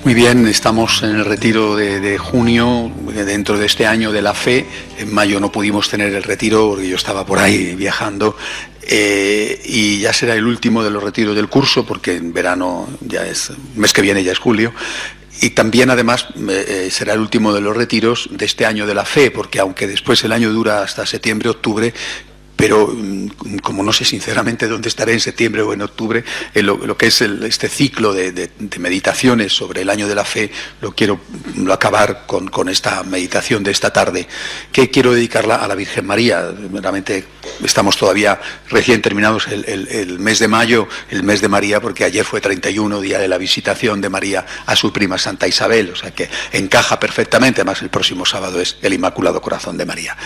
Muy bien, estamos en el retiro de junio, dentro de este año de la fe. En mayo no pudimos tener el retiro porque yo estaba por ahí viajando. Y ya será el último de los retiros del curso, porque en verano ya es, el mes que viene ya es julio. Y también, además, será el último de los retiros de este año de la fe, porque aunque después el año dura hasta septiembre, octubre, pero como no sé sinceramente dónde estaré en septiembre o en octubre, lo que es este ciclo de meditaciones sobre el año de la fe, lo quiero acabar con esta meditación de esta tarde, que quiero dedicarla a la Virgen María. Realmente estamos todavía recién terminados el mes de mayo, el mes de María, porque ayer fue 31, día de la visitación de María a su prima Santa Isabel, o sea que encaja perfectamente. Además, el próximo sábado es el Inmaculado Corazón de María.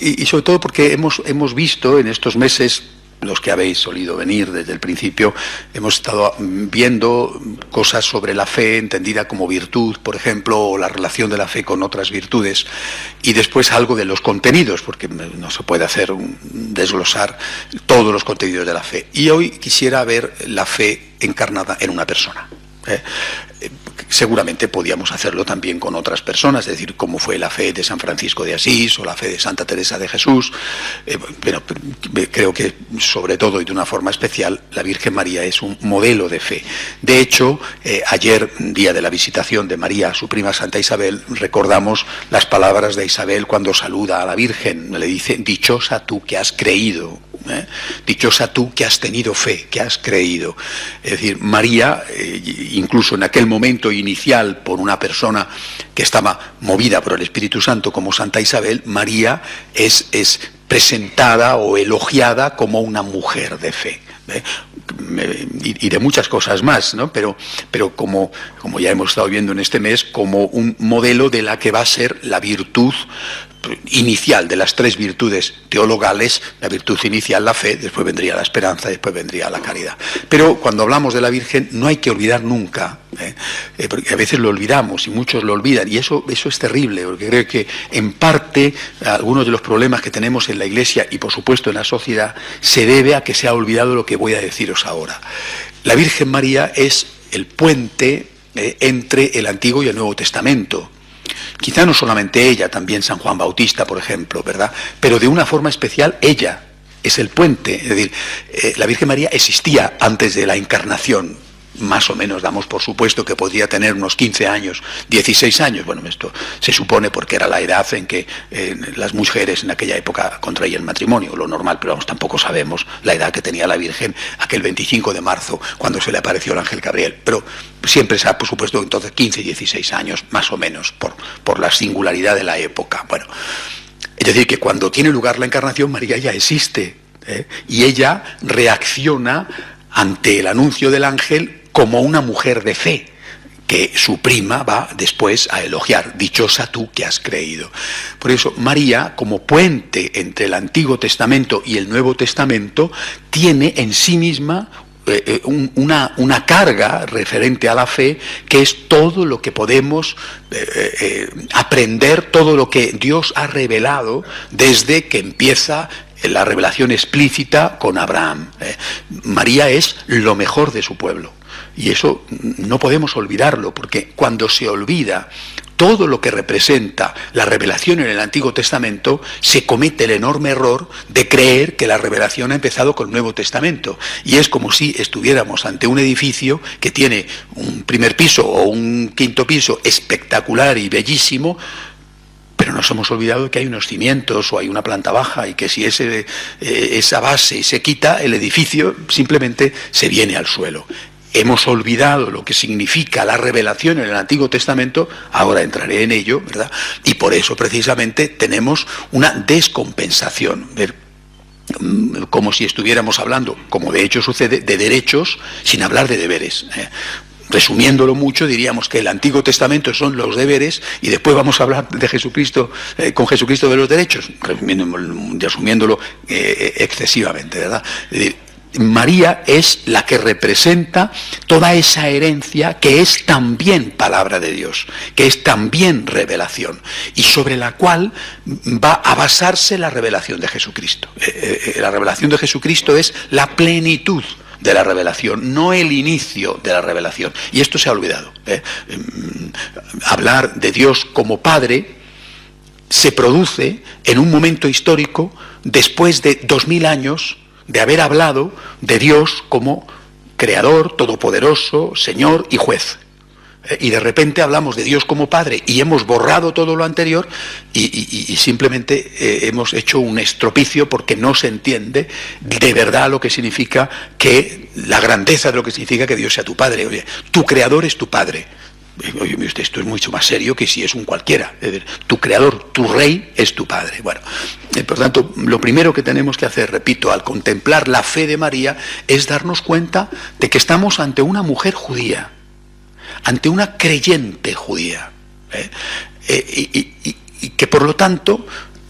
Y sobre todo porque hemos visto en estos meses, los que habéis solido venir desde el principio, hemos estado viendo cosas sobre la fe entendida como virtud, por ejemplo, o la relación de la fe con otras virtudes, y después algo de los contenidos, porque no se puede desglosar todos los contenidos de la fe. Y hoy quisiera ver la fe encarnada en una persona. Seguramente podíamos hacerlo también con otras personas, es decir, como fue la fe de San Francisco de Asís o la fe de Santa Teresa de Jesús, pero creo que sobre todo y de una forma especial la Virgen María es un modelo de fe. De hecho, ayer, día de la visitación de María a su prima Santa Isabel, recordamos las palabras de Isabel cuando saluda a la Virgen, le dice: dichosa tú que has creído. Dichosa tú que has tenido fe, que has creído. Es decir, María, incluso en aquel momento inicial por una persona que estaba movida por el Espíritu Santo como Santa Isabel, María es presentada o elogiada como una mujer de fe. Y de muchas cosas más, ¿no? Pero como ya hemos estado viendo en este mes, como un modelo de la que va a ser la virtud inicial de las tres virtudes teologales. La virtud inicial, la fe, después vendría la esperanza, después vendría la caridad. Pero cuando hablamos de la Virgen no hay que olvidar nunca, porque a veces lo olvidamos y muchos lo olvidan, y eso es terrible, porque creo que en parte algunos de los problemas que tenemos en la Iglesia y por supuesto en la sociedad se debe a que se ha olvidado lo que voy a deciros ahora. La Virgen María es el puente entre el Antiguo y el Nuevo Testamento. Quizá no solamente ella, también San Juan Bautista, por ejemplo, ¿verdad? Pero de una forma especial ella es el puente. Es decir, la Virgen María existía antes de la encarnación. Más o menos damos por supuesto que podría tener unos 15 años, 16 años. Bueno, esto se supone porque era la edad en que las mujeres en aquella época contraían matrimonio, lo normal, pero vamos, tampoco sabemos la edad que tenía la Virgen aquel 25 de marzo, cuando se le apareció el ángel Gabriel. Pero siempre se ha, por supuesto, entonces 15, 16 años, más o menos, por la singularidad de la época. Bueno, es decir, que cuando tiene lugar la encarnación, María ya existe, y ella reacciona ante el anuncio del ángel como una mujer de fe, que su prima va después a elogiar: dichosa tú que has creído. Por eso María, como puente entre el Antiguo Testamento y el Nuevo Testamento, tiene en sí misma una carga referente a la fe, que es todo lo que podemos aprender, todo lo que Dios ha revelado desde que empieza la revelación explícita con Abraham. María es lo mejor de su pueblo. Y eso no podemos olvidarlo, porque cuando se olvida todo lo que representa la revelación en el Antiguo Testamento, se comete el enorme error de creer que la revelación ha empezado con el Nuevo Testamento. Y es como si estuviéramos ante un edificio que tiene un primer piso o un quinto piso espectacular y bellísimo, pero nos hemos olvidado que hay unos cimientos o hay una planta baja, y que si esa base se quita, el edificio simplemente se viene al suelo. Hemos olvidado lo que significa la revelación en el Antiguo Testamento, ahora entraré en ello, ¿verdad? Y por eso precisamente tenemos una descompensación, como si estuviéramos hablando, como de hecho sucede, de derechos sin hablar de deberes. Resumiéndolo mucho, diríamos que el Antiguo Testamento son los deberes y después vamos a hablar de Jesucristo, con Jesucristo, de los derechos, resumiéndolo excesivamente, ¿verdad? Es decir, María es la que representa toda esa herencia que es también palabra de Dios, que es también revelación, y sobre la cual va a basarse la revelación de Jesucristo. La revelación de Jesucristo es la plenitud de la revelación, no el inicio de la revelación. Y esto se ha olvidado. Hablar de Dios como Padre se produce en un momento histórico después de 2000 años de haber hablado de Dios como Creador, Todopoderoso, Señor y Juez. Y de repente hablamos de Dios como Padre y hemos borrado todo lo anterior y simplemente hemos hecho un estropicio porque no se entiende de verdad lo que significa que la grandeza de lo que significa que Dios sea tu Padre. Oye, tu Creador es tu Padre. Oye, esto es mucho más serio que si es un cualquiera. Es decir, tu Creador, tu Rey es tu Padre. Bueno, por tanto, lo primero que tenemos que hacer, repito, al contemplar la fe de María, es darnos cuenta de que estamos ante una mujer judía, ante una creyente judía, y que por lo tanto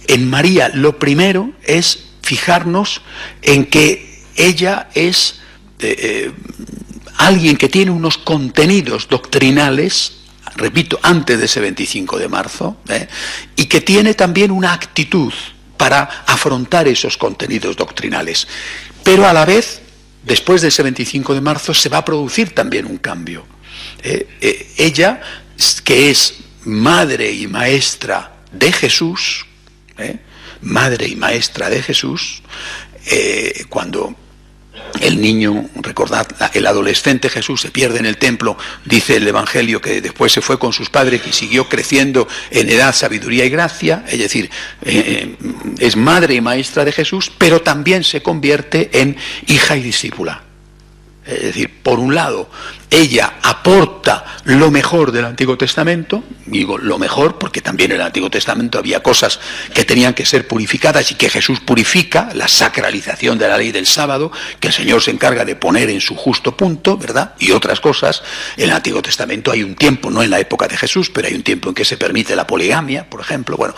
en María lo primero es fijarnos en que ella es alguien que tiene unos contenidos doctrinales, repito, antes de ese 25 de marzo, y que tiene también una actitud para afrontar esos contenidos doctrinales. Pero a la vez, después de ese 25 de marzo, se va a producir también un cambio. Ella, que es madre y maestra de Jesús, madre y maestra de Jesús, cuando el niño, recordad, el adolescente Jesús se pierde en el templo, dice el Evangelio que después se fue con sus padres y siguió creciendo en edad, sabiduría y gracia, es decir, es madre y maestra de Jesús, pero también se convierte en hija y discípula. Es decir, por un lado, ella aporta lo mejor del Antiguo Testamento, digo lo mejor porque también en el Antiguo Testamento había cosas que tenían que ser purificadas y que Jesús purifica, la sacralización de la ley del sábado, que el Señor se encarga de poner en su justo punto, ¿verdad? Y otras cosas. En el Antiguo Testamento hay un tiempo, no en la época de Jesús, pero hay un tiempo en que se permite la poligamia, por ejemplo. Bueno,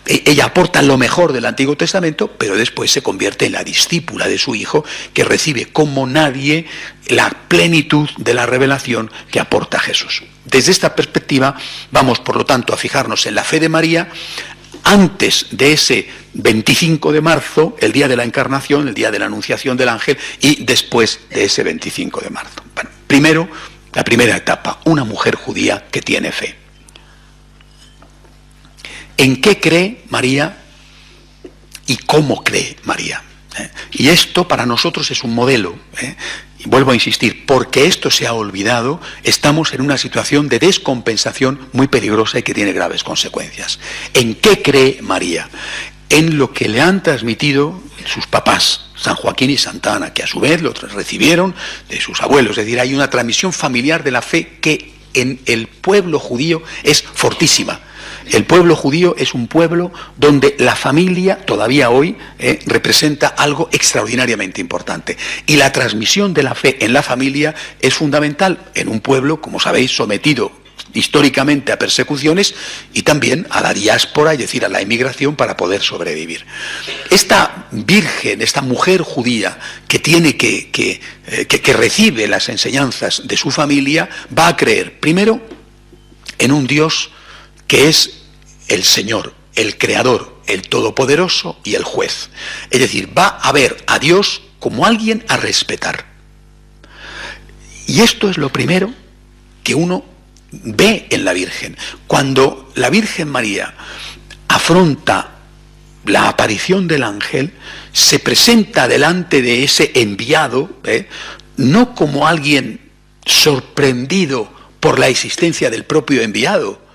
ella aporta lo mejor del Antiguo Testamento, pero después se convierte en la discípula de su Hijo, que recibe como nadie la plenitud de la revelación que aporta Jesús. Desde esta perspectiva vamos, por lo tanto, a fijarnos en la fe de María antes de ese 25 de marzo, el día de la Encarnación, el día de la Anunciación del ángel, y después de ese 25 de marzo. Bueno, primero, la primera etapa, una mujer judía que tiene fe. ¿En qué cree María y cómo cree María? Y esto para nosotros es un modelo. Y vuelvo a insistir, porque esto se ha olvidado, estamos en una situación de descompensación muy peligrosa y que tiene graves consecuencias. ¿En qué cree María? En lo que le han transmitido sus papás, San Joaquín y Santa Ana, que a su vez lo recibieron de sus abuelos. Es decir, hay una transmisión familiar de la fe que en el pueblo judío es fortísima. El pueblo judío es un pueblo donde la familia, todavía hoy, representa algo extraordinariamente importante. Y la transmisión de la fe en la familia es fundamental en un pueblo, como sabéis, sometido históricamente a persecuciones y también a la diáspora, es decir, a la emigración para poder sobrevivir. Esta virgen, esta mujer judía que tiene que recibe las enseñanzas de su familia, va a creer, primero, en un Dios que es el Señor, el Creador, el Todopoderoso y el Juez. Es decir, va a ver a Dios como alguien a respetar. Y esto es lo primero que uno ve en la Virgen. Cuando la Virgen María afronta la aparición del ángel, se presenta delante de ese enviado, no como alguien sorprendido por la existencia del propio enviado,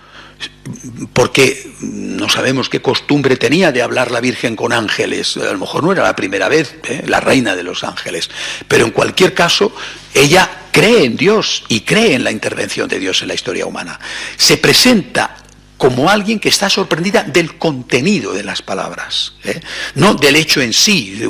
porque no sabemos qué costumbre tenía de hablar la Virgen con ángeles. A lo mejor no era la primera vez, la reina de los ángeles, pero en cualquier caso ella cree en Dios y cree en la intervención de Dios en la historia humana. Se presenta como alguien que está sorprendida del contenido de las palabras, no del hecho en sí.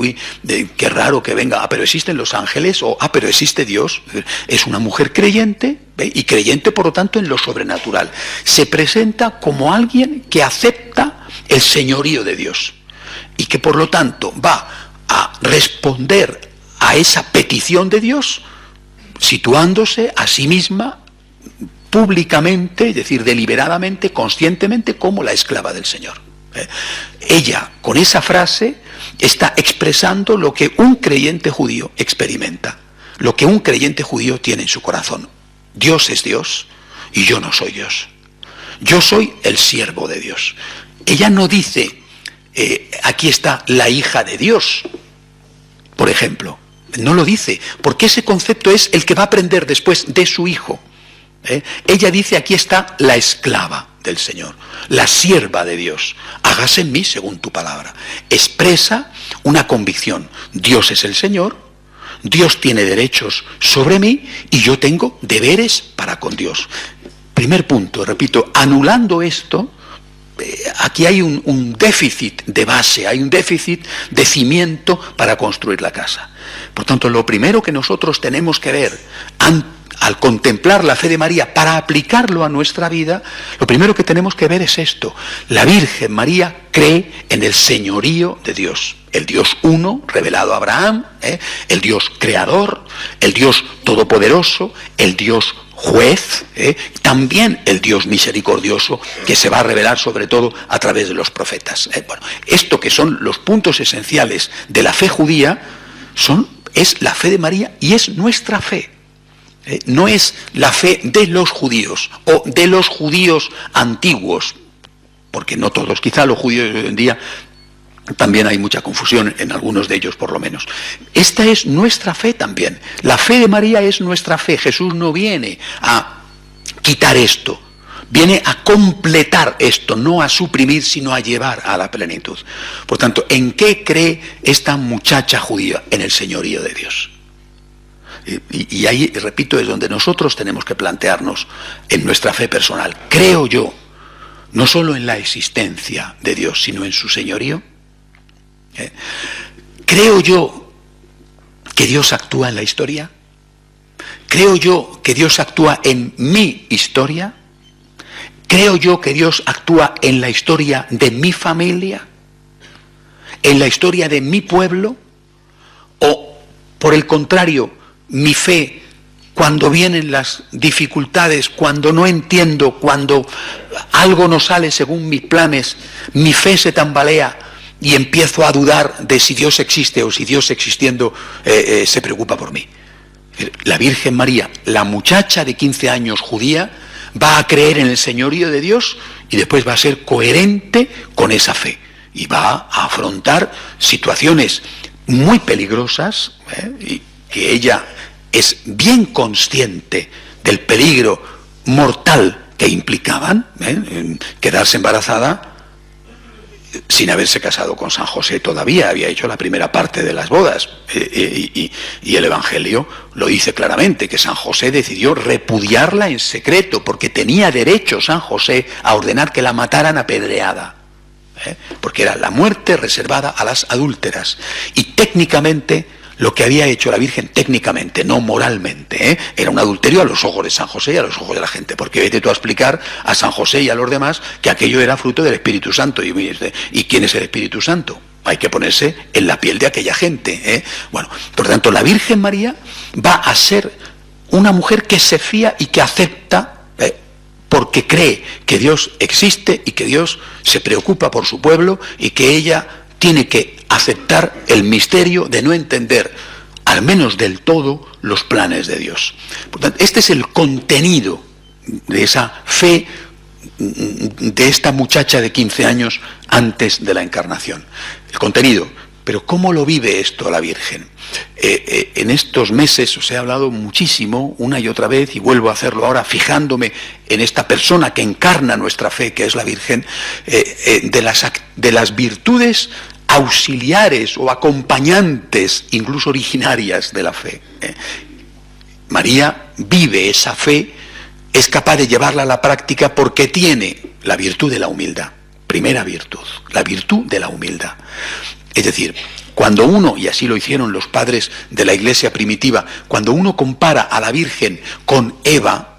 Qué raro que venga, pero existen los ángeles, o pero existe Dios. Es una mujer creyente, y creyente por lo tanto en lo sobrenatural. Se presenta como alguien que acepta el señorío de Dios y que por lo tanto va a responder a esa petición de Dios situándose a sí misma públicamente, es decir, deliberadamente, conscientemente, como la esclava del Señor. Ella, con esa frase, está expresando lo que un creyente judío experimenta, lo que un creyente judío tiene en su corazón. Dios es Dios y yo no soy Dios. Yo soy el siervo de Dios. Ella no dice, aquí está la hija de Dios, por ejemplo. No lo dice, porque ese concepto es el que va a aprender después de su hijo. Ella dice, aquí está la esclava del Señor, la sierva de Dios. Hágase en mí según tu palabra. Expresa una convicción. Dios es el Señor, Dios tiene derechos sobre mí y yo tengo deberes para con Dios. Primer punto, repito, anulando esto, aquí hay un déficit de base, hay un déficit de cimiento para construir la casa. Por tanto, lo primero que nosotros tenemos que ver al contemplar la fe de María para aplicarlo a nuestra vida, lo primero que tenemos que ver es esto. La Virgen María cree en el señorío de Dios. El Dios uno, revelado a Abraham, el Dios creador, el Dios todopoderoso, el Dios juez, también el Dios misericordioso que se va a revelar sobre todo a través de los profetas. Bueno, esto que son los puntos esenciales de la fe judía es la fe de María y es nuestra fe. No es la fe de los judíos o de los judíos antiguos, porque no todos, quizá los judíos de hoy en día también hay mucha confusión en algunos de ellos por lo menos. Esta es nuestra fe también. La fe de María es nuestra fe. Jesús no viene a quitar esto, viene a completar esto, no a suprimir, sino a llevar a la plenitud. Por tanto, ¿en qué cree esta muchacha judía? En el señorío de Dios. Y ahí, repito, es donde nosotros tenemos que plantearnos en nuestra fe personal. ¿Creo yo no solo en la existencia de Dios, sino en su señorío? ¿Creo yo que Dios actúa en la historia? ¿Creo yo que Dios actúa en mi historia? ¿Creo yo que Dios actúa en la historia de mi familia? ¿En la historia de mi pueblo? ¿O, por el contrario, mi fe, cuando vienen las dificultades, cuando no entiendo, cuando algo no sale según mis planes, mi fe se tambalea y empiezo a dudar de si Dios existe o si Dios existiendo se preocupa por mí? La Virgen María, la muchacha de 15 años judía, va a creer en el señorío de Dios y después va a ser coherente con esa fe y va a afrontar situaciones muy peligrosas, y que ella es bien consciente del peligro mortal que implicaban, quedarse embarazada sin haberse casado con San José todavía, había hecho la primera parte de las bodas, y el Evangelio lo dice claramente, que San José decidió repudiarla en secreto, porque tenía derecho San José a ordenar que la mataran apedreada, porque era la muerte reservada a las adúlteras, y técnicamente lo que había hecho la Virgen, técnicamente, no moralmente, era un adulterio a los ojos de San José y a los ojos de la gente, porque vete tú a explicar a San José y a los demás que aquello era fruto del Espíritu Santo. ¿Y quién es el Espíritu Santo? Hay que ponerse en la piel de aquella gente. Bueno, por tanto, la Virgen María va a ser una mujer que se fía y que acepta, porque cree que Dios existe y que Dios se preocupa por su pueblo y que ella tiene que aceptar el misterio de no entender, al menos del todo, los planes de Dios. Por tanto, este es el contenido de esa fe de esta muchacha de 15 años antes de la encarnación. El contenido. Pero ¿cómo lo vive esto la Virgen? En estos meses os he hablado muchísimo, una y otra vez, y vuelvo a hacerlo ahora, fijándome en esta persona que encarna nuestra fe, que es la Virgen, de las virtudes auxiliares o acompañantes, incluso originarias de la fe. María vive esa fe, es capaz de llevarla a la práctica porque tiene la virtud de la humildad. Primera virtud, la virtud de la humildad. Es decir, cuando uno, y así lo hicieron los padres de la Iglesia primitiva, cuando uno compara a la Virgen con Eva,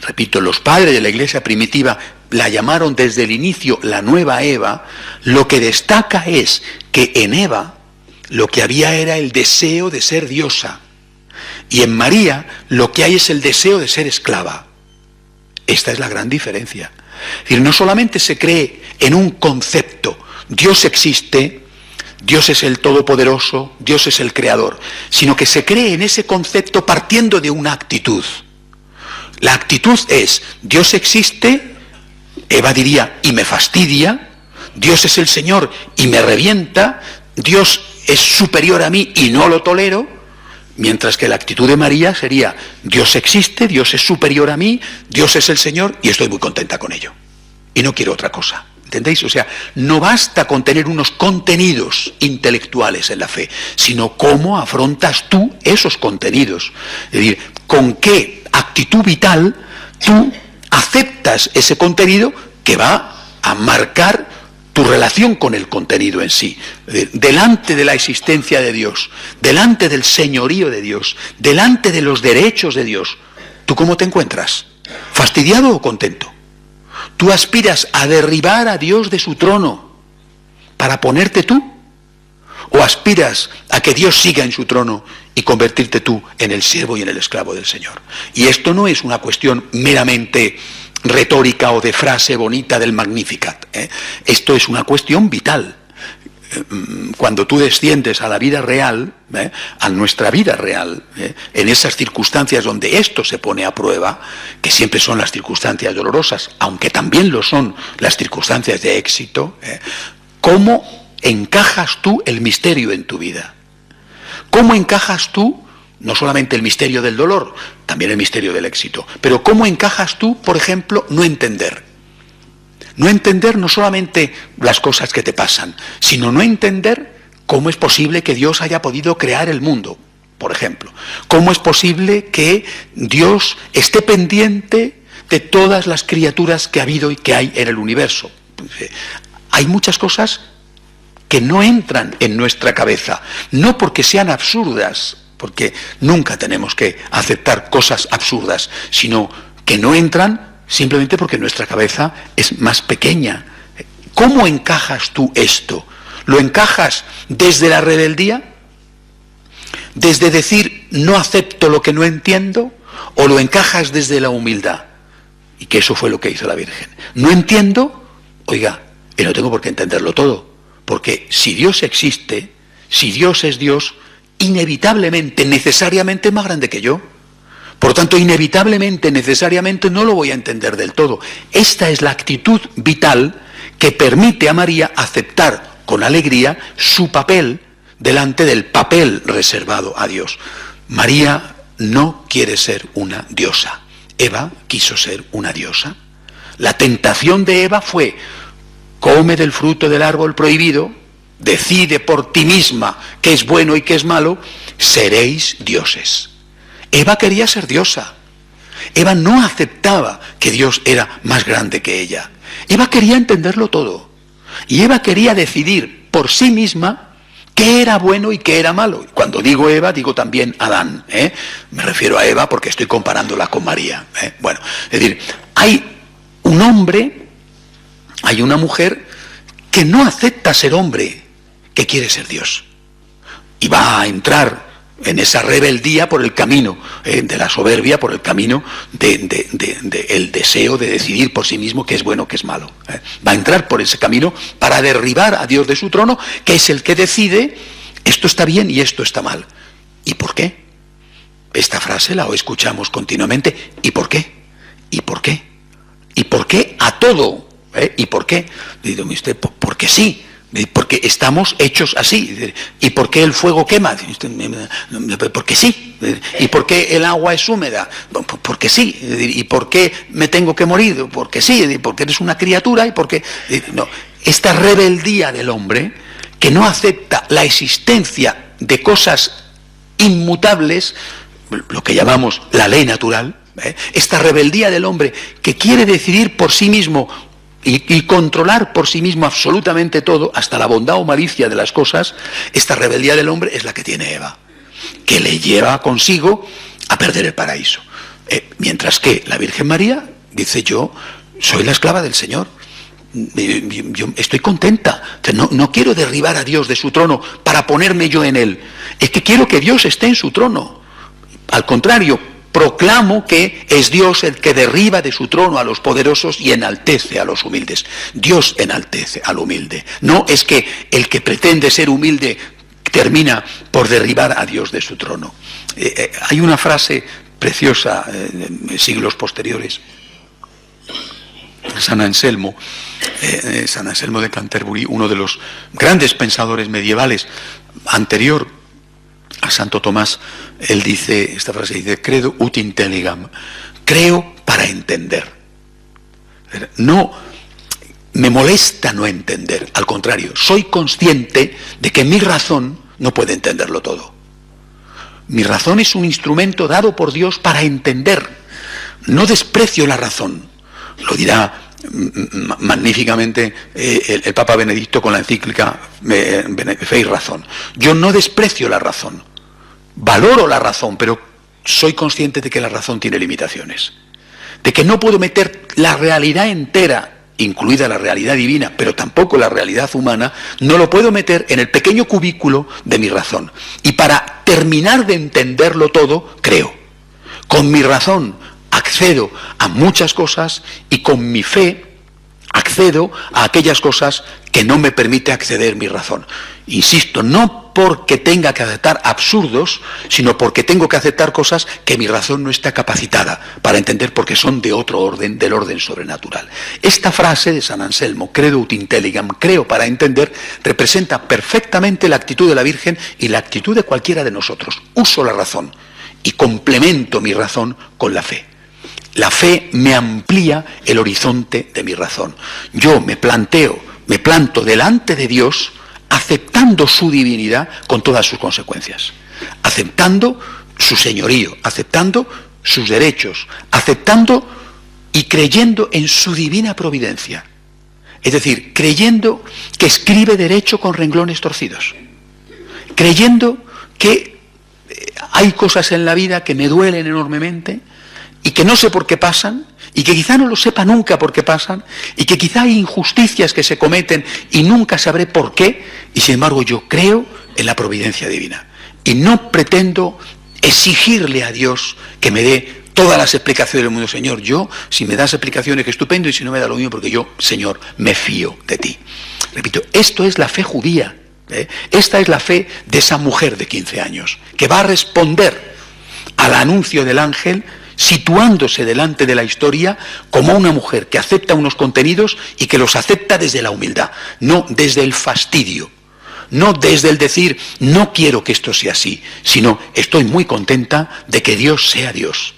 repito, los padres de la Iglesia primitiva la llamaron desde el inicio la nueva Eva, lo que destaca es que en Eva lo que había era el deseo de ser diosa, y en María lo que hay es el deseo de ser esclava. Esta es la gran diferencia. Es decir, no solamente se cree en un concepto, Dios existe, Dios es el Todopoderoso, Dios es el Creador, sino que se cree en ese concepto partiendo de una actitud. La actitud es, Dios existe, Eva diría, y me fastidia, Dios es el Señor y me revienta, Dios es superior a mí y no lo tolero, mientras que la actitud de María sería, Dios existe, Dios es superior a mí, Dios es el Señor y estoy muy contenta con ello. Y no quiero otra cosa. ¿Entendéis? O sea, no basta con tener unos contenidos intelectuales en la fe, sino cómo afrontas tú esos contenidos. Es decir, con qué actitud vital tú aceptas ese contenido que va a marcar tu relación con el contenido en sí. Delante de la existencia de Dios, delante del señorío de Dios, delante de los derechos de Dios, ¿tú cómo te encuentras? ¿Fastidiado o contento? ¿Tú aspiras a derribar a Dios de su trono para ponerte tú? ¿O aspiras a que Dios siga en su trono y convertirte tú en el siervo y en el esclavo del Señor? Y esto no es una cuestión meramente retórica o de frase bonita del Magnificat, ¿eh? Esto es una cuestión vital. Cuando tú desciendes a la vida real, a nuestra vida real, en esas circunstancias donde esto se pone a prueba, que siempre son las circunstancias dolorosas, aunque también lo son las circunstancias de éxito, ¿cómo encajas tú el misterio en tu vida? ¿Cómo encajas tú, no solamente el misterio del dolor, también el misterio del éxito, pero cómo encajas tú, por ejemplo, no entender? No entender no solamente las cosas que te pasan, sino no entender cómo es posible que Dios haya podido crear el mundo, por ejemplo. Cómo es posible que Dios esté pendiente de todas las criaturas que ha habido y que hay en el universo. Hay muchas cosas que no entran en nuestra cabeza, no porque sean absurdas, porque nunca tenemos que aceptar cosas absurdas, sino que no entran simplemente porque nuestra cabeza es más pequeña. ¿Cómo encajas tú esto? ¿Lo encajas desde la rebeldía? ¿Desde decir no acepto lo que no entiendo? ¿O lo encajas desde la humildad? Y que eso fue lo que hizo la Virgen. No entiendo, oiga, y no tengo por qué entenderlo todo, porque si Dios existe, si Dios es Dios, inevitablemente, necesariamente es más grande que yo. Por tanto, inevitablemente, necesariamente, no lo voy a entender del todo. Esta es la actitud vital que permite a María aceptar con alegría su papel delante del papel reservado a Dios. María no quiere ser una diosa. Eva quiso ser una diosa. La tentación de Eva fue, come del fruto del árbol prohibido, decide por ti misma qué es bueno y qué es malo, seréis dioses. Eva quería ser diosa. Eva no aceptaba que Dios era más grande que ella. Eva quería entenderlo todo. Y Eva quería decidir por sí misma qué era bueno y qué era malo. Cuando digo Eva, digo también Adán. Me refiero a Eva porque estoy comparándola con María. Bueno, es decir, hay un hombre, hay una mujer que no acepta ser hombre, que quiere ser Dios. Y va a entrar en esa rebeldía por el camino de la soberbia, por el camino el deseo de decidir por sí mismo qué es bueno, qué es malo. Va a entrar por ese camino para derribar a Dios de su trono, que es el que decide esto está bien y esto está mal. ¿Y por qué? Esta frase la escuchamos continuamente. ¿Y por qué? ¿Y por qué? ¿Y por qué a todo? ¿Y por qué? Dice usted, porque sí. Porque estamos hechos así. ¿Y por qué el fuego quema? Porque sí. ¿Y por qué el agua es húmeda? Porque sí. ¿Y por qué me tengo que morir? Porque sí. Porque eres una criatura y porque... No. Esta rebeldía del hombre que no acepta la existencia de cosas inmutables, lo que llamamos la ley natural, esta rebeldía del hombre que quiere decidir por sí mismo y controlar por sí mismo absolutamente todo, hasta la bondad o malicia de las cosas, esta rebeldía del hombre es la que tiene Eva, que le lleva consigo a perder el paraíso. Mientras que la Virgen María dice, yo soy la esclava del Señor, yo estoy contenta, no quiero derribar a Dios de su trono para ponerme yo en él, es que quiero que Dios esté en su trono. Al contrario, proclamo que es Dios el que derriba de su trono a los poderosos y enaltece a los humildes. Dios enaltece al humilde. No es que el que pretende ser humilde termina por derribar a Dios de su trono. Hay una frase preciosa en siglos posteriores. San Anselmo de Canterbury, uno de los grandes pensadores medievales anterior a Santo Tomás, él dice, esta frase dice, credo ut intelligam, creo para entender. No me molesta no entender, al contrario, soy consciente de que mi razón no puede entenderlo todo. Mi razón es un instrumento dado por Dios para entender. No desprecio la razón. Lo dirá magníficamente el Papa Benedicto con la encíclica Fe y Razón. Yo no desprecio la razón, valoro la razón, pero soy consciente de que la razón tiene limitaciones, de que no puedo meter la realidad entera, incluida la realidad divina, pero tampoco la realidad humana, no lo puedo meter en el pequeño cubículo de mi razón. Y para terminar de entenderlo todo, creo. Con mi razón accedo a muchas cosas y con mi fe accedo a aquellas cosas que no me permite acceder mi razón. Insisto, no porque tenga que aceptar absurdos, sino porque tengo que aceptar cosas que mi razón no está capacitada para entender porque son de otro orden, del orden sobrenatural. Esta frase de San Anselmo, credo ut intelligam, creo para entender, representa perfectamente la actitud de la Virgen y la actitud de cualquiera de nosotros. Uso la razón y complemento mi razón con la fe. La fe me amplía el horizonte de mi razón. Yo me planto delante de Dios aceptando su divinidad con todas sus consecuencias, aceptando su señorío, aceptando sus derechos, aceptando y creyendo en su divina providencia. Es decir, creyendo que escribe derecho con renglones torcidos, creyendo que hay cosas en la vida que me duelen enormemente, y que no sé por qué pasan, y que quizá no lo sepa nunca por qué pasan, y que quizá hay injusticias que se cometen y nunca sabré por qué, y sin embargo yo creo en la providencia divina. Y no pretendo exigirle a Dios que me dé todas las explicaciones del mundo. Señor, yo, si me das explicaciones, que estupendo, y si no me da lo mismo, porque yo, Señor, me fío de ti. Repito, esto es la fe judía. Esta es la fe de esa mujer de 15 años, que va a responder al anuncio del ángel, situándose delante de la historia como una mujer que acepta unos contenidos y que los acepta desde la humildad, no desde el fastidio, no desde el decir no quiero que esto sea así, sino estoy muy contenta de que Dios sea Dios.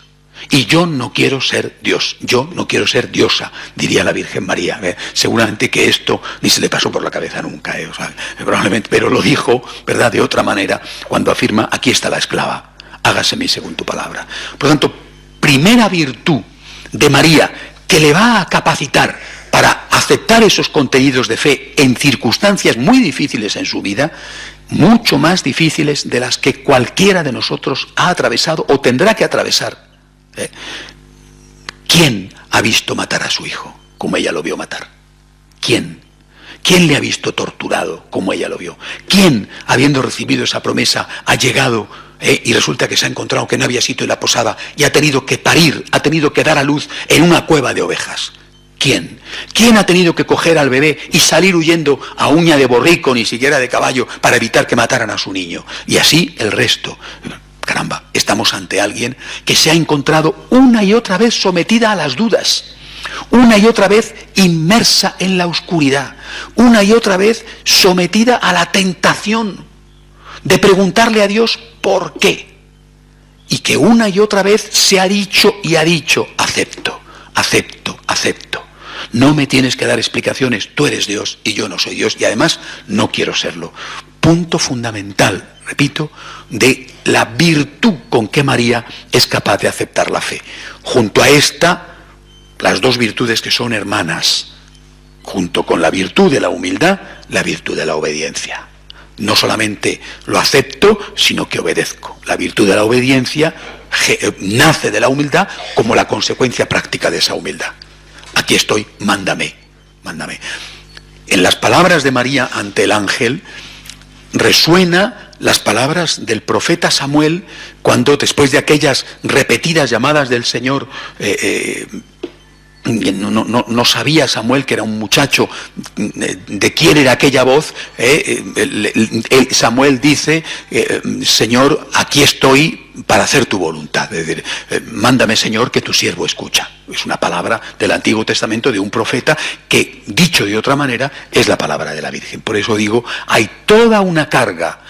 Y yo no quiero ser Dios, yo no quiero ser diosa, diría la Virgen María. Seguramente que esto ni se le pasó por la cabeza nunca, o sea, probablemente, pero lo dijo, ¿verdad?, de otra manera, cuando afirma, aquí está la esclava, hágaseme según tu palabra. Por lo tanto, primera virtud de María que le va a capacitar para aceptar esos contenidos de fe en circunstancias muy difíciles en su vida, mucho más difíciles de las que cualquiera de nosotros ha atravesado o tendrá que atravesar. ¿Quién ha visto matar a su hijo como ella lo vio matar? ¿Quién? ¿Quién le ha visto torturado como ella lo vio? ¿Quién, habiendo recibido esa promesa, ha llegado y resulta que se ha encontrado que no había sitio en la posada y ha tenido que parir, ha tenido que dar a luz en una cueva de ovejas? ¿Quién? ¿Quién ha tenido que coger al bebé y salir huyendo a uña de borrico, ni siquiera de caballo, para evitar que mataran a su niño? Y así el resto. Caramba, estamos ante alguien que se ha encontrado una y otra vez sometida a las dudas, una y otra vez inmersa en la oscuridad, una y otra vez sometida a la tentación de preguntarle a Dios por qué, y que una y otra vez se ha dicho y ha dicho, acepto, acepto, acepto. No me tienes que dar explicaciones, tú eres Dios y yo no soy Dios, y además no quiero serlo. Punto fundamental, repito, de la virtud con que María es capaz de aceptar la fe. Junto a esta, las dos virtudes que son hermanas, junto con la virtud de la humildad, la virtud de la obediencia. No solamente lo acepto, sino que obedezco. La virtud de la obediencia nace de la humildad como la consecuencia práctica de esa humildad. Aquí estoy, mándame, mándame. En las palabras de María ante el ángel resuena las palabras del profeta Samuel cuando, después de aquellas repetidas llamadas del Señor, no sabía Samuel que era un muchacho de quién era aquella voz. Samuel dice, Señor, aquí estoy para hacer tu voluntad. Es decir, mándame, Señor, que tu siervo escucha. Es una palabra del Antiguo Testamento de un profeta que, dicho de otra manera, es la palabra de la Virgen. Por eso digo, hay toda una carga,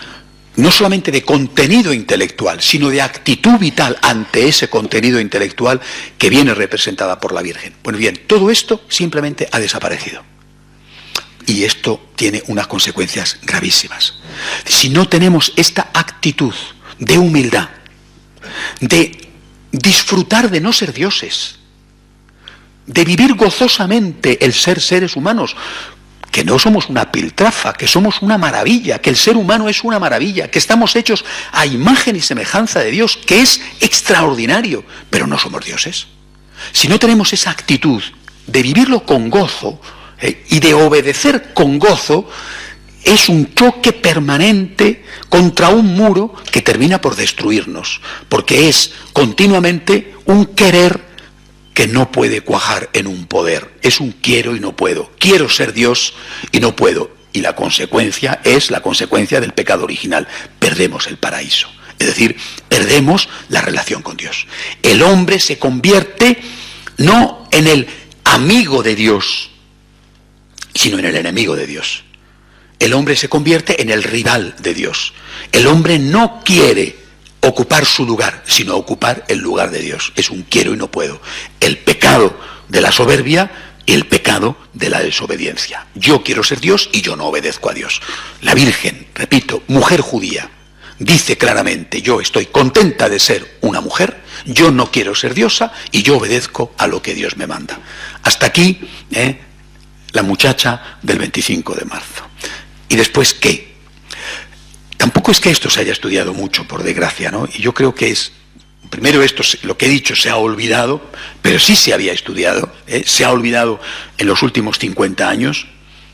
no solamente de contenido intelectual, sino de actitud vital ante ese contenido intelectual que viene representada por la Virgen. Pues bien, todo esto simplemente ha desaparecido. Y esto tiene unas consecuencias gravísimas. Si no tenemos esta actitud de humildad, de disfrutar de no ser dioses, de vivir gozosamente el ser seres humanos, que no somos una piltrafa, que somos una maravilla, que el ser humano es una maravilla, que estamos hechos a imagen y semejanza de Dios, que es extraordinario, pero no somos dioses. Si no tenemos esa actitud de vivirlo con gozo y de obedecer con gozo, es un choque permanente contra un muro que termina por destruirnos, porque es continuamente un querer que no puede cuajar en un poder. Es un quiero y no puedo. Quiero ser Dios y no puedo. Y la consecuencia es la consecuencia del pecado original. Perdemos el paraíso. Es decir, perdemos la relación con Dios. El hombre se convierte no en el amigo de Dios, sino en el enemigo de Dios. El hombre se convierte en el rival de Dios. El hombre no quiere ocupar su lugar, sino ocupar el lugar de Dios. Es un quiero y no puedo. El pecado de la soberbia y el pecado de la desobediencia. Yo quiero ser Dios y yo no obedezco a Dios. La Virgen, repito, mujer judía, dice claramente, yo estoy contenta de ser una mujer, yo no quiero ser diosa y yo obedezco a lo que Dios me manda. Hasta aquí, la muchacha del 25 de marzo. ¿Y después qué? Tampoco es que esto se haya estudiado mucho, por desgracia, ¿no? Y yo creo que primero esto, lo que he dicho, se ha olvidado, pero sí se había estudiado, se ha olvidado en los últimos 50 años,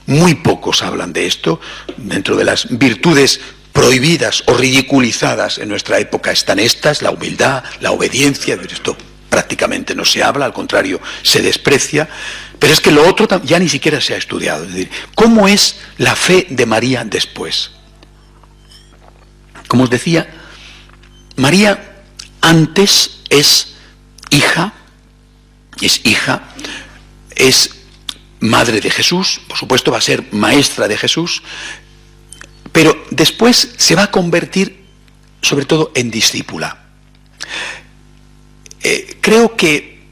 muy pocos hablan de esto. Dentro de las virtudes prohibidas o ridiculizadas en nuestra época están estas, la humildad, la obediencia. De esto prácticamente no se habla, al contrario, se desprecia. Pero es que lo otro ya ni siquiera se ha estudiado. Es decir, ¿cómo es la fe de María después? Como os decía, María antes es hija, es madre de Jesús, por supuesto va a ser maestra de Jesús, pero después se va a convertir sobre todo en discípula. Creo que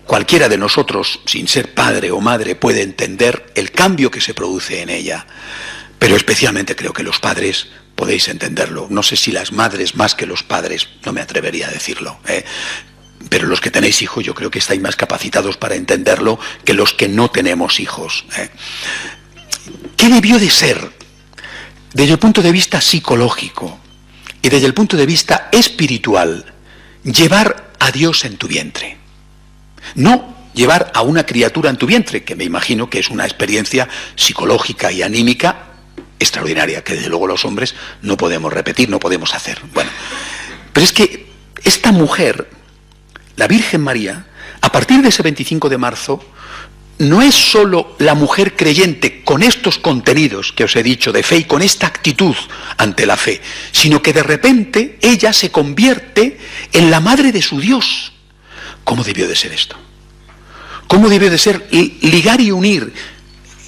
cualquiera de nosotros, sin ser padre o madre, puede entender el cambio que se produce en ella, pero especialmente creo que los padres podéis entenderlo. No sé si las madres más que los padres, no me atrevería a decirlo, pero los que tenéis hijos yo creo que estáis más capacitados para entenderlo que los que no tenemos hijos. ¿Qué debió de ser, desde el punto de vista psicológico y desde el punto de vista espiritual, llevar a Dios en tu vientre? No llevar a una criatura en tu vientre, que me imagino que es una experiencia psicológica y anímica extraordinaria, que desde luego los hombres no podemos repetir, no podemos hacer. Bueno, pero es que esta mujer, la Virgen María, a partir de ese 25 de marzo, no es solo la mujer creyente con estos contenidos que os he dicho de fe y con esta actitud ante la fe, sino que de repente ella se convierte en la madre de su Dios. ¿Cómo debió de ser esto? ¿Cómo debió de ser ligar y unir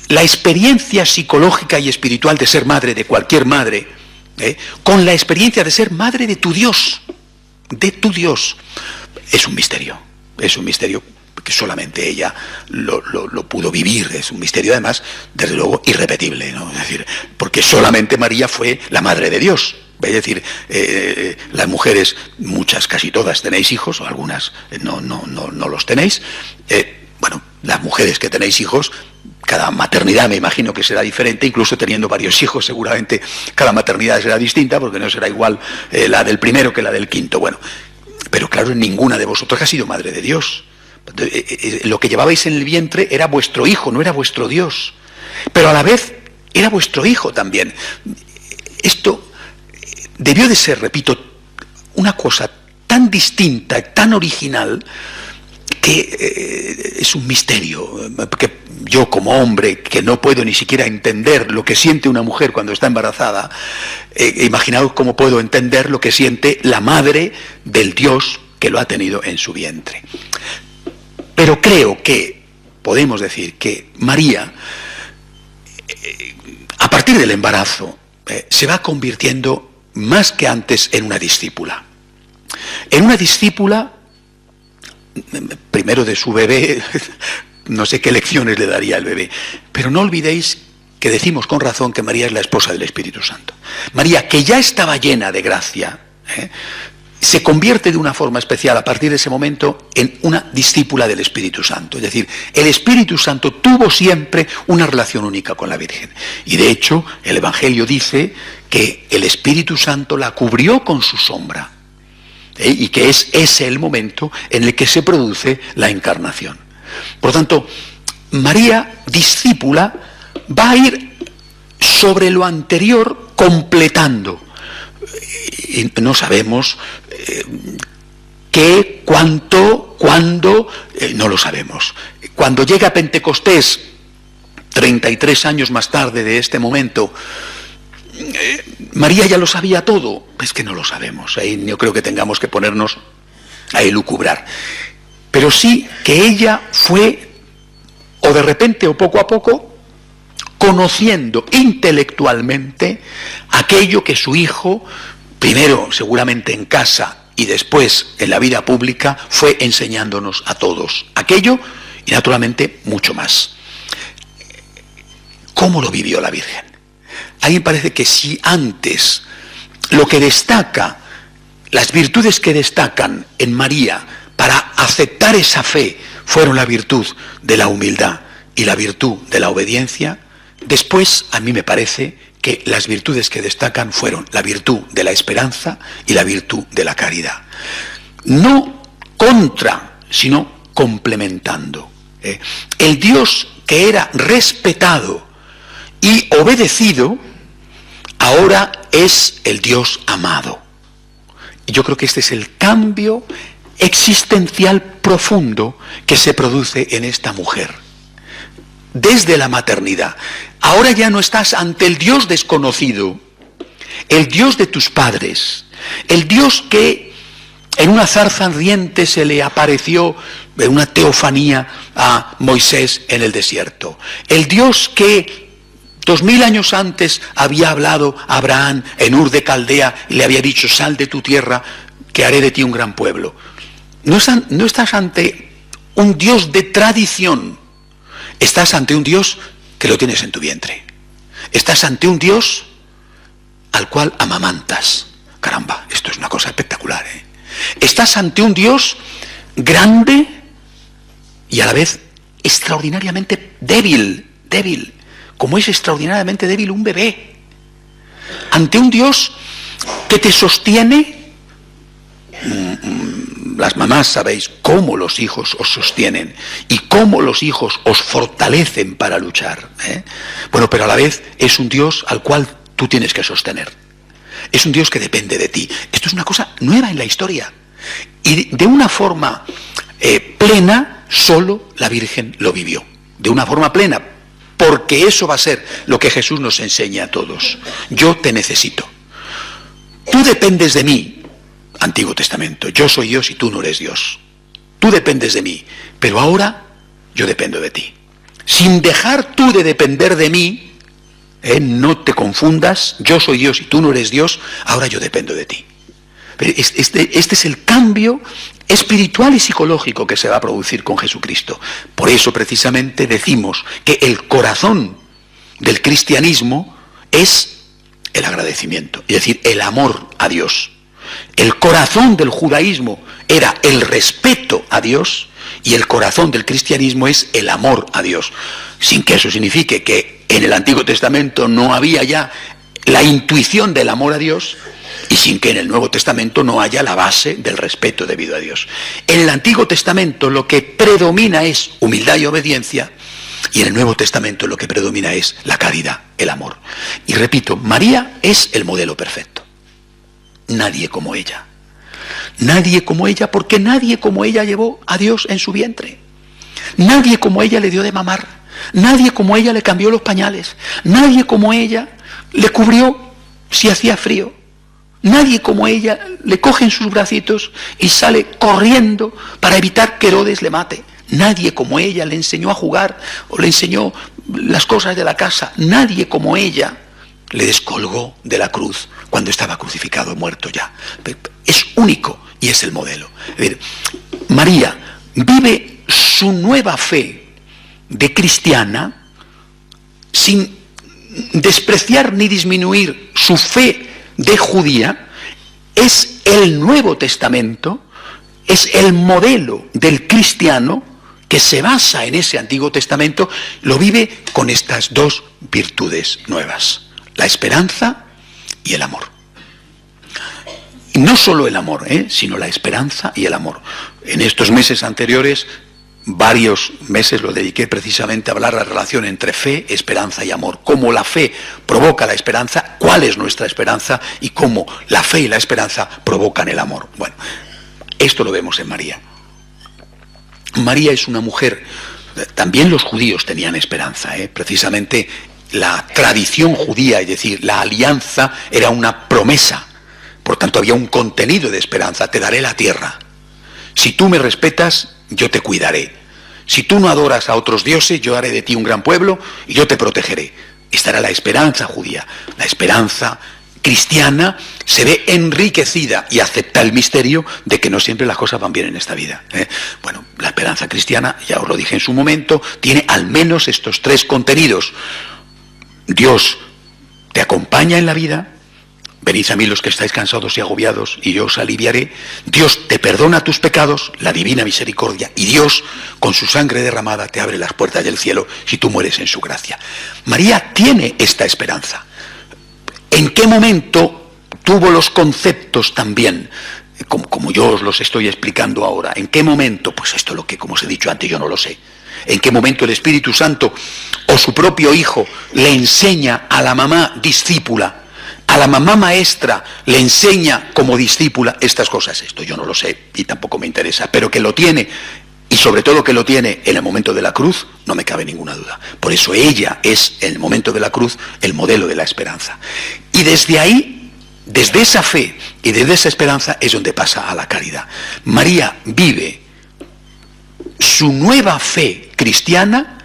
la experiencia psicológica y espiritual de ser madre de cualquier madre, con la experiencia de ser madre de tu Dios? De tu Dios. Es un misterio que solamente ella lo pudo vivir. Es un misterio además, desde luego, irrepetible, ¿no? Es decir, porque solamente María fue la madre de Dios. Es decir, las mujeres, muchas, casi todas, tenéis hijos, o algunas no los tenéis. Bueno, las mujeres que tenéis hijos, cada maternidad me imagino que será diferente, incluso teniendo varios hijos seguramente cada maternidad será distinta, porque no será igual la del primero que la del quinto. Bueno, pero claro, ninguna de vosotros ha sido madre de Dios. Lo que llevabais en el vientre era vuestro hijo, no era vuestro Dios, pero a la vez era vuestro hijo también. Esto debió de ser, repito, una cosa tan distinta, tan original, que es un misterio, porque yo como hombre, que no puedo ni siquiera entender lo que siente una mujer cuando está embarazada, imaginaos cómo puedo entender lo que siente la madre del Dios que lo ha tenido en su vientre. Pero creo que podemos decir que María, a partir del embarazo, se va convirtiendo más que antes en una discípula. En una discípula, primero de su bebé, no sé qué lecciones le daría al bebé, pero no olvidéis que decimos con razón que María es la esposa del Espíritu Santo. María, que ya estaba llena de gracia, se convierte de una forma especial a partir de ese momento en una discípula del Espíritu Santo. Es decir, el Espíritu Santo tuvo siempre una relación única con la Virgen. Y de hecho, el Evangelio dice que el Espíritu Santo la cubrió con su sombra. Y que es ese el momento en el que se produce la encarnación. Por lo tanto, María, discípula, va a ir sobre lo anterior completando. Y no sabemos qué, cuánto, cuándo, no lo sabemos. Cuando llega Pentecostés, 33 años más tarde de este momento, María ya lo sabía todo. Es que no lo sabemos. Ahí yo creo que tengamos que ponernos a elucubrar. Pero sí que ella fue, o de repente o poco a poco, conociendo intelectualmente aquello que su hijo, primero seguramente en casa y después en la vida pública, fue enseñándonos a todos. Aquello y naturalmente mucho más. ¿Cómo lo vivió la Virgen? A mí me parece que si antes lo que destaca, las virtudes que destacan en María para aceptar esa fe fueron la virtud de la humildad y la virtud de la obediencia, después a mí me parece que las virtudes que destacan fueron la virtud de la esperanza y la virtud de la caridad. No contra, sino complementando. El Dios que era respetado y obedecido, ahora es el Dios amado. Y yo creo que este es el cambio existencial profundo que se produce en esta mujer. Desde la maternidad. Ahora ya no estás ante el Dios desconocido, el Dios de tus padres, el Dios que en una zarza ardiente se le apareció en una teofanía a Moisés en el desierto. El Dios que 2000 años antes había hablado a Abraham en Ur de Caldea y le había dicho: sal de tu tierra, que haré de ti un gran pueblo. No estás ante un Dios de tradición, estás ante un Dios que lo tienes en tu vientre. Estás ante un Dios al cual amamantas. Caramba, esto es una cosa espectacular, ¿eh? Estás ante un Dios grande y a la vez extraordinariamente débil, como es extraordinariamente débil un bebé. Ante un Dios que te sostiene. Las mamás sabéis cómo los hijos os sostienen y cómo los hijos os fortalecen para luchar, ¿eh? Bueno, pero a la vez es un Dios al cual tú tienes que sostener. Es un Dios que depende de ti. Esto es una cosa nueva en la historia. Y de una forma plena, solo la Virgen lo vivió. De una forma plena, porque eso va a ser lo que Jesús nos enseña a todos. Yo te necesito. Tú dependes de mí. Antiguo Testamento, yo soy Dios y tú no eres Dios. Tú dependes de mí, pero ahora yo dependo de ti. Sin dejar tú de depender de mí, no te confundas, yo soy Dios y tú no eres Dios, ahora yo dependo de ti. Este es el cambio espiritual y psicológico que se va a producir con Jesucristo. Por eso precisamente decimos que el corazón del cristianismo es el agradecimiento, es decir, el amor a Dios. El corazón del judaísmo era el respeto a Dios y el corazón del cristianismo es el amor a Dios. Sin que eso signifique que en el Antiguo Testamento no había ya la intuición del amor a Dios y sin que en el Nuevo Testamento no haya la base del respeto debido a Dios. En el Antiguo Testamento lo que predomina es humildad y obediencia y en el Nuevo Testamento lo que predomina es la caridad, el amor. Y repito, María es el modelo perfecto. nadie como ella. Nadie como ella, porque nadie como ella llevó a Dios en su vientre. Nadie como ella le dio de mamar. Nadie como ella le cambió los pañales. Nadie como ella le cubrió si hacía frío. Nadie como ella le coge en sus bracitos y sale corriendo para evitar que Herodes le mate. Nadie como ella le enseñó a jugar o le enseñó las cosas de la casa. Nadie como ella le descolgó de la cruz cuando estaba crucificado, muerto ya. Es único y es el modelo. María vive su nueva fe de cristiana sin despreciar ni disminuir su fe de judía. Es el Nuevo Testamento, es el modelo del cristiano que se basa en ese Antiguo Testamento, lo vive con estas dos virtudes nuevas: la esperanza y el amor. Y no solo el amor, sino la esperanza y el amor. En estos meses anteriores, varios meses lo dediqué precisamente a hablar de la relación entre fe, esperanza y amor. Cómo la fe provoca la esperanza, cuál es nuestra esperanza y cómo la fe y la esperanza provocan el amor. Bueno, esto lo vemos en María. María es una mujer, también los judíos tenían esperanza, precisamente la tradición judía, es decir, la alianza era una promesa, por tanto había un contenido de esperanza: te daré la tierra, si tú me respetas, yo te cuidaré, si tú no adoras a otros dioses, yo haré de ti un gran pueblo y yo te protegeré. Esta era la esperanza judía. La esperanza cristiana se ve enriquecida y acepta el misterio de que no siempre las cosas van bien en esta vida. Bueno, la esperanza cristiana, ya os lo dije en su momento, tiene al menos estos tres contenidos: Dios te acompaña en la vida, venid a mí los que estáis cansados y agobiados y yo os aliviaré. Dios te perdona tus pecados, la divina misericordia, y Dios con su sangre derramada te abre las puertas del cielo si tú mueres en su gracia. María tiene esta esperanza. ¿En qué momento tuvo los conceptos también, como yo os los estoy explicando ahora? ¿En qué momento? Pues esto es lo que, como os he dicho antes, yo no lo sé. ¿En qué momento el Espíritu Santo o su propio Hijo le enseña a la mamá discípula, a la mamá maestra, le enseña como discípula estas cosas? Esto yo no lo sé y tampoco me interesa, pero que lo tiene, y sobre todo que lo tiene en el momento de la cruz, no me cabe ninguna duda. Por eso ella es, en el momento de la cruz, el modelo de la esperanza. Y desde ahí, desde esa fe y desde esa esperanza, es donde pasa a la caridad. María vive su nueva fe cristiana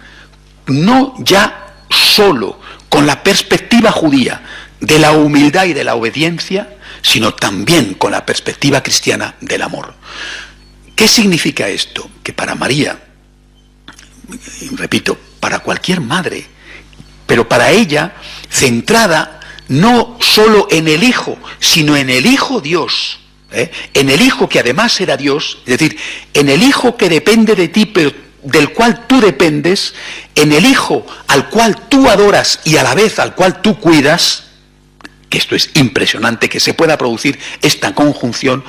no ya solo con la perspectiva judía de la humildad y de la obediencia, sino también con la perspectiva cristiana del amor. ¿Qué significa esto? Que para María, repito, para cualquier madre, pero para ella, centrada no solo en el Hijo, sino en el Hijo Dios, en el Hijo que además era Dios, es decir, en el Hijo que depende de ti, pero del cual tú dependes, en el Hijo al cual tú adoras y a la vez al cual tú cuidas, que esto es impresionante, que se pueda producir esta conjunción.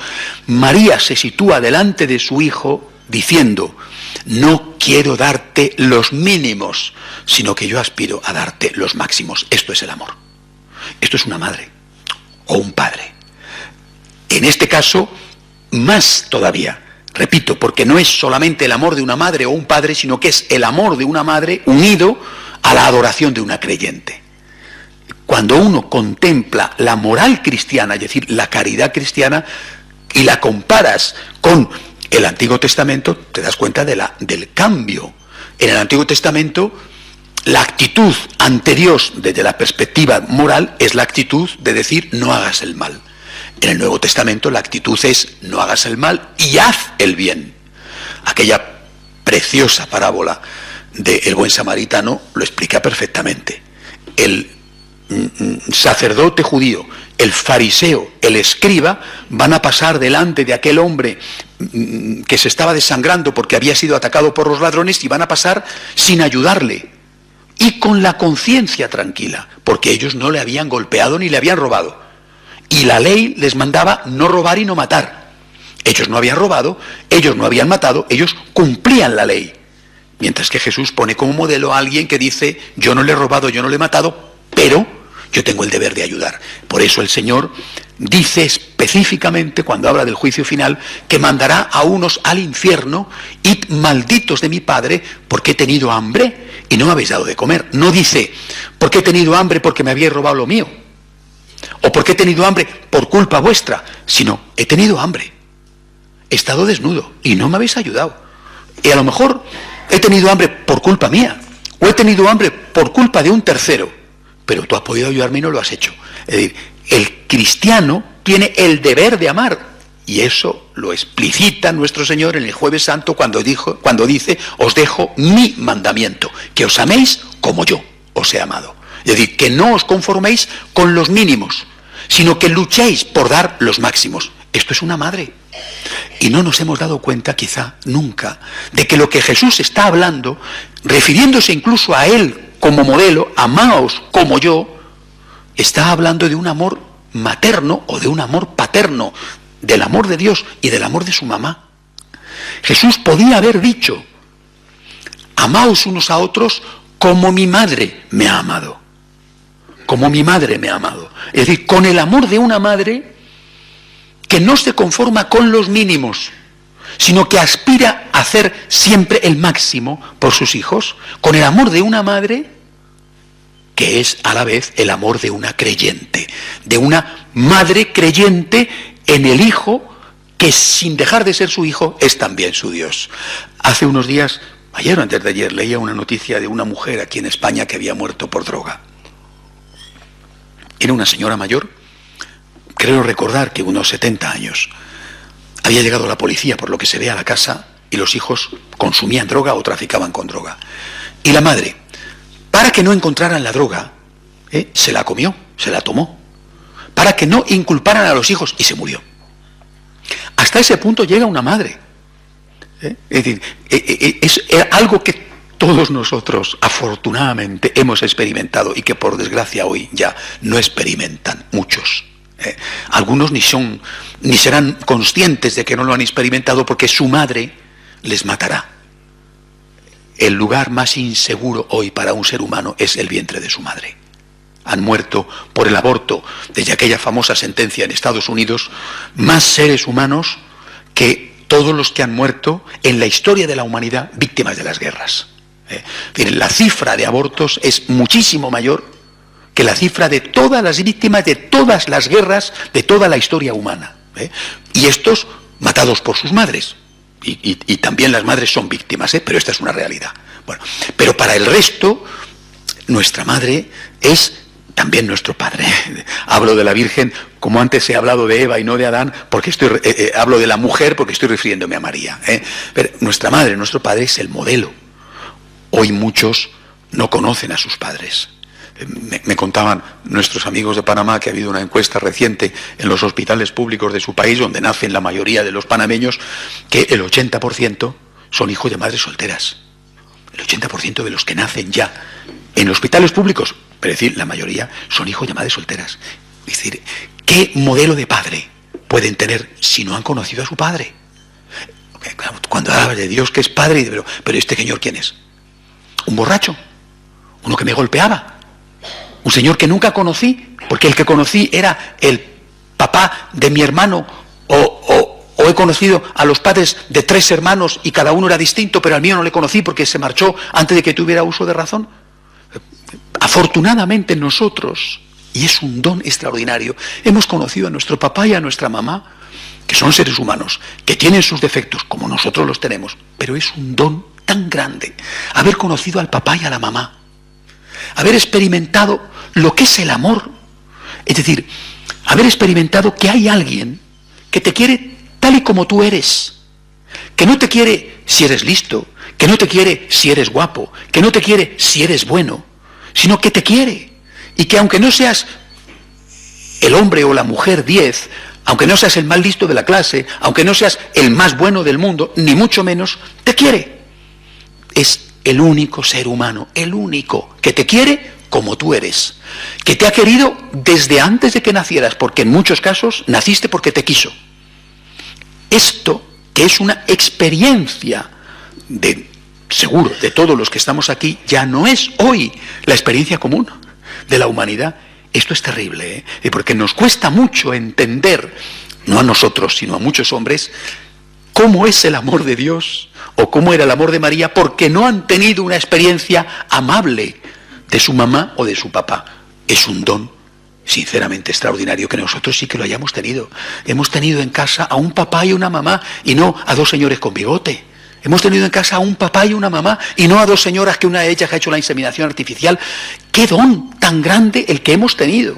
María se sitúa delante de su Hijo diciendo: no quiero darte los mínimos, sino que yo aspiro a darte los máximos. Esto es el amor. Esto es una madre o un padre. En este caso, más todavía, repito, porque no es solamente el amor de una madre o un padre, sino que es el amor de una madre unido a la adoración de una creyente. Cuando uno contempla la moral cristiana, es decir, la caridad cristiana, y la comparas con el Antiguo Testamento, te das cuenta del cambio. En el Antiguo Testamento, la actitud ante Dios desde la perspectiva moral es la actitud de decir: no hagas el mal. En el Nuevo Testamento la actitud es: no hagas el mal y haz el bien. Aquella preciosa parábola del buen samaritano lo explica perfectamente. El sacerdote judío, el fariseo, el escriba, van a pasar delante de aquel hombre que se estaba desangrando porque había sido atacado por los ladrones, y van a pasar sin ayudarle y con la conciencia tranquila, porque ellos no le habían golpeado ni le habían robado, y la ley les mandaba no robar y no matar. Ellos no habían robado, ellos no habían matado, ellos cumplían la ley, mientras que Jesús pone como modelo a alguien que dice: yo no le he robado, yo no le he matado, pero yo tengo el deber de ayudar. Por eso el Señor dice específicamente cuando habla del juicio final, que mandará a unos al infierno, id malditos de mi Padre, porque he tenido hambre y no me habéis dado de comer. No dice, porque he tenido hambre porque me habéis robado lo mío, o porque he tenido hambre por culpa vuestra, sino, he tenido hambre, he estado desnudo y no me habéis ayudado. Y a lo mejor he tenido hambre por culpa mía, o he tenido hambre por culpa de un tercero, pero tú has podido ayudarme y no lo has hecho. Es decir, el cristiano tiene el deber de amar, y eso lo explicita nuestro Señor en el Jueves Santo cuando dice, os dejo mi mandamiento, que os améis como yo os he amado. Es decir, que no os conforméis con los mínimos, sino que luchéis por dar los máximos. Esto es una madre. Y no nos hemos dado cuenta, quizá, nunca, de que lo que Jesús está hablando, refiriéndose incluso a él como modelo, amaos como yo, está hablando de un amor materno o de un amor paterno, del amor de Dios y del amor de su mamá. Jesús podía haber dicho, amaos unos a otros como mi madre me ha amado. Como mi madre me ha amado. Es decir, con el amor de una madre que no se conforma con los mínimos, sino que aspira a hacer siempre el máximo por sus hijos, con el amor de una madre que es a la vez el amor de una creyente, de una madre creyente en el hijo que sin dejar de ser su hijo es también su Dios. Hace unos días, ayer o antes de ayer, leía una noticia de una mujer aquí en España que había muerto por droga. Era una señora mayor, creo recordar que unos 70 años. Había llegado la policía, por lo que se ve, a la casa, y los hijos consumían droga o traficaban con droga. Y la madre, para que no encontraran la droga, se la comió, se la tomó, para que no inculparan a los hijos, y se murió. Hasta ese punto llega una madre. Es decir, es algo que todos nosotros, afortunadamente, hemos experimentado y que por desgracia hoy ya no experimentan muchos. Algunos ni serán conscientes de que no lo han experimentado porque su madre les matará. El lugar más inseguro hoy para un ser humano es el vientre de su madre. Han muerto por el aborto, desde aquella famosa sentencia en Estados Unidos, más seres humanos que todos los que han muerto en la historia de la humanidad víctimas de las guerras. La cifra de abortos es muchísimo mayor que la cifra de todas las víctimas de todas las guerras de toda la historia humana. Y estos matados por sus madres. Y también las madres son víctimas, pero esta es una realidad. Bueno, pero para el resto, nuestra madre es también nuestro padre. Hablo de la Virgen, como antes he hablado de Eva y no de Adán, porque hablo de la mujer porque estoy refiriéndome a María. Pero nuestra madre, nuestro padre es el modelo. Hoy muchos no conocen a sus padres. Me contaban nuestros amigos de Panamá que ha habido una encuesta reciente en los hospitales públicos de su país, donde nacen la mayoría de los panameños, que el 80% son hijos de madres solteras. El 80% de los que nacen ya en hospitales públicos, pero es decir, la mayoría son hijos de madres solteras. Es decir, ¿qué modelo de padre pueden tener si no han conocido a su padre? Cuando hablas de Dios que es padre, pero ¿este señor quién es? ¿Un borracho? ¿Uno que me golpeaba? ¿Un señor que nunca conocí? Porque el que conocí era el papá de mi hermano, o he conocido a los padres de 3 hermanos y cada uno era distinto, pero al mío no le conocí porque se marchó antes de que tuviera uso de razón. Afortunadamente nosotros, y es un don extraordinario, hemos conocido a nuestro papá y a nuestra mamá, que son seres humanos, que tienen sus defectos como nosotros los tenemos, pero es un don tan grande haber conocido al papá y a la mamá, haber experimentado lo que es el amor, es decir, haber experimentado que hay alguien que te quiere tal y como tú eres, que no te quiere si eres listo, que no te quiere si eres guapo, que no te quiere si eres bueno, sino que te quiere, y que aunque no seas el hombre o la mujer 10, aunque no seas el más listo de la clase, aunque no seas el más bueno del mundo, ni mucho menos, te quiere. Es el único ser humano, el único que te quiere como tú eres, que te ha querido desde antes de que nacieras, porque en muchos casos naciste porque te quiso. Esto, que es una experiencia seguro de todos los que estamos aquí, ya no es hoy la experiencia común de la humanidad. Esto es terrible, porque nos cuesta mucho entender no a nosotros, sino a muchos hombres, cómo es el amor de Dios o cómo era el amor de María, porque no han tenido una experiencia amable de su mamá o de su papá. Es un don sinceramente extraordinario que nosotros sí que lo hayamos tenido. Hemos tenido en casa a un papá y una mamá y no a dos señores con bigote. Hemos tenido en casa a un papá y una mamá y no a dos señoras que una de ellas ha hecho la inseminación artificial. ¡Qué don tan grande el que hemos tenido!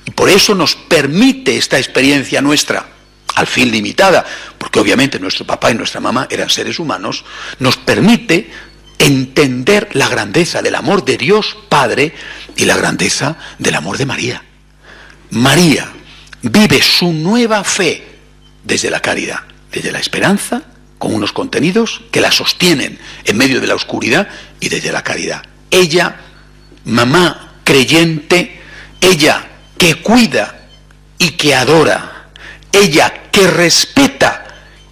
Y por eso nos permite esta experiencia nuestra, al fin limitada, porque obviamente nuestro papá y nuestra mamá eran seres humanos, nos permite entender la grandeza del amor de Dios Padre y la grandeza del amor de María. María vive su nueva fe desde la caridad, desde la esperanza, con unos contenidos que la sostienen en medio de la oscuridad, y desde la caridad. Ella, mamá creyente, ella que cuida y que adora, ella que respeta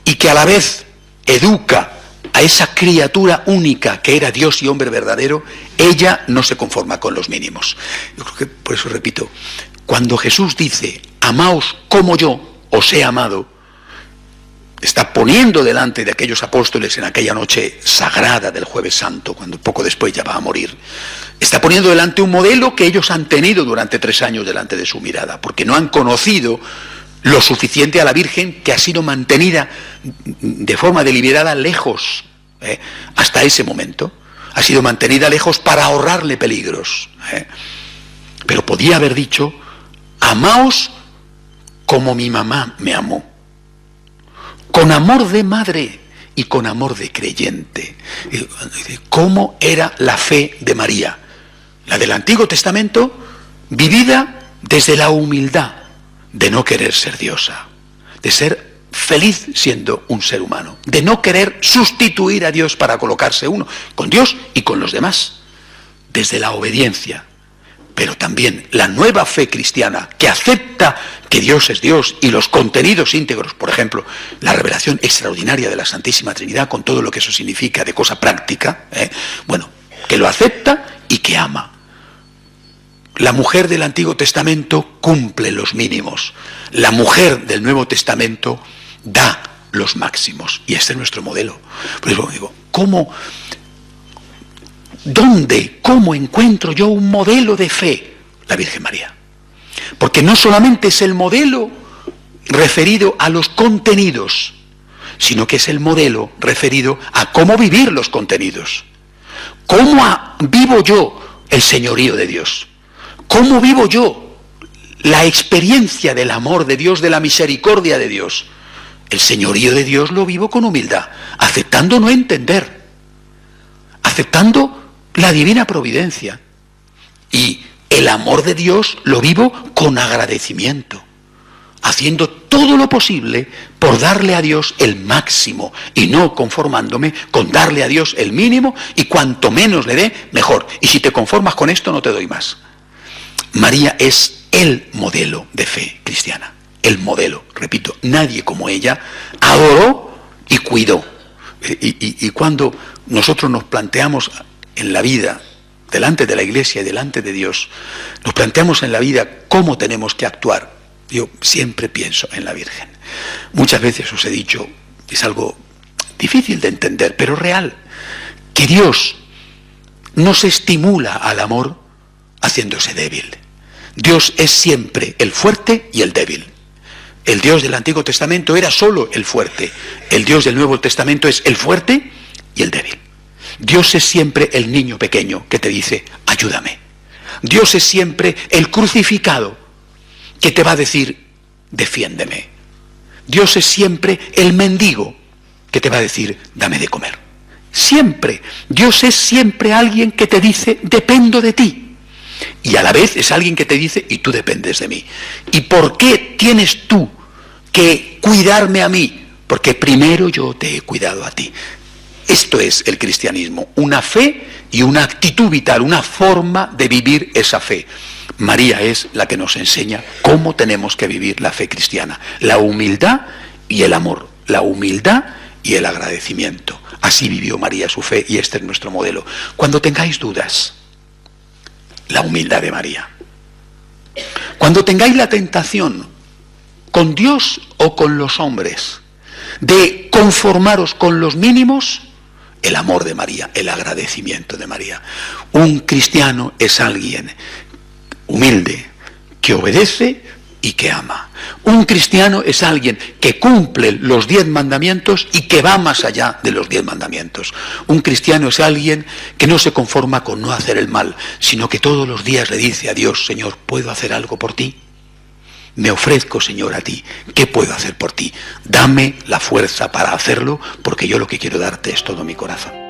y que a la vez educa a esa criatura única que era Dios y hombre verdadero, ella no se conforma con los mínimos. Yo creo que, por eso repito, cuando Jesús dice, amaos como yo os he amado, está poniendo delante de aquellos apóstoles en aquella noche sagrada del Jueves Santo, cuando poco después ya va a morir, está poniendo delante un modelo que ellos han tenido durante 3 años delante de su mirada, porque no han conocido lo suficiente a la Virgen, que ha sido mantenida de forma deliberada lejos, hasta ese momento. Ha sido mantenida lejos para ahorrarle peligros. Pero podía haber dicho, amaos como mi mamá me amó. Con amor de madre y con amor de creyente. ¿Cómo era la fe de María? La del Antiguo Testamento, vivida desde la humildad de no querer ser diosa, de ser feliz siendo un ser humano, de no querer sustituir a Dios para colocarse uno con Dios y con los demás, desde la obediencia. Pero también la nueva fe cristiana, que acepta que Dios es Dios y los contenidos íntegros, por ejemplo, la revelación extraordinaria de la Santísima Trinidad, con todo lo que eso significa de cosa práctica, que lo acepta y que ama. La mujer del Antiguo Testamento cumple los mínimos. La mujer del Nuevo Testamento da los máximos. Y este es nuestro modelo. Por eso digo, ¿cómo encuentro yo un modelo de fe? La Virgen María. Porque no solamente es el modelo referido a los contenidos, sino que es el modelo referido a cómo vivir los contenidos. ¿Cómo vivo yo el señorío de Dios? ¿Cómo vivo yo la experiencia del amor de Dios, de la misericordia de Dios? El señorío de Dios lo vivo con humildad, aceptando no entender, aceptando la divina providencia. Y el amor de Dios lo vivo con agradecimiento, haciendo todo lo posible por darle a Dios el máximo y no conformándome con darle a Dios el mínimo, y cuanto menos le dé, mejor. Y si te conformas con esto, no te doy más. María es el modelo de fe cristiana, el modelo, repito, nadie como ella adoró y cuidó. Y cuando nosotros nos planteamos en la vida, delante de la Iglesia y delante de Dios, nos planteamos en la vida cómo tenemos que actuar, yo siempre pienso en la Virgen. Muchas veces os he dicho, es algo difícil de entender, pero real, que Dios nos estimula al amor haciéndose débil. Dios es siempre el fuerte y el débil. El Dios del Antiguo Testamento era solo el fuerte. El Dios del Nuevo Testamento es el fuerte y el débil. Dios es siempre el niño pequeño que te dice, ayúdame. Dios es siempre el crucificado que te va a decir, defiéndeme. Dios es siempre el mendigo que te va a decir, dame de comer. Siempre. Dios es siempre alguien que te dice, dependo de ti. Y a la vez es alguien que te dice, y tú dependes de mí. ¿Y por qué tienes tú que cuidarme a mí? Porque primero yo te he cuidado a ti. Esto es el cristianismo, una fe y una actitud vital, una forma de vivir esa fe. María es la que nos enseña cómo tenemos que vivir la fe cristiana. La humildad y el amor, la humildad y el agradecimiento. Así vivió María su fe y este es nuestro modelo. Cuando tengáis dudas, la humildad de María. Cuando tengáis la tentación, con Dios o con los hombres, de conformaros con los mínimos, el amor de María, el agradecimiento de María. Un cristiano es alguien humilde, que obedece y que ama. Un cristiano es alguien que cumple los 10 mandamientos y que va más allá de los 10 mandamientos. Un cristiano es alguien que no se conforma con no hacer el mal, sino que todos los días le dice a Dios: Señor, ¿puedo hacer algo por ti? Me ofrezco, Señor, a ti. ¿Qué puedo hacer por ti? Dame la fuerza para hacerlo, porque yo lo que quiero darte es todo mi corazón.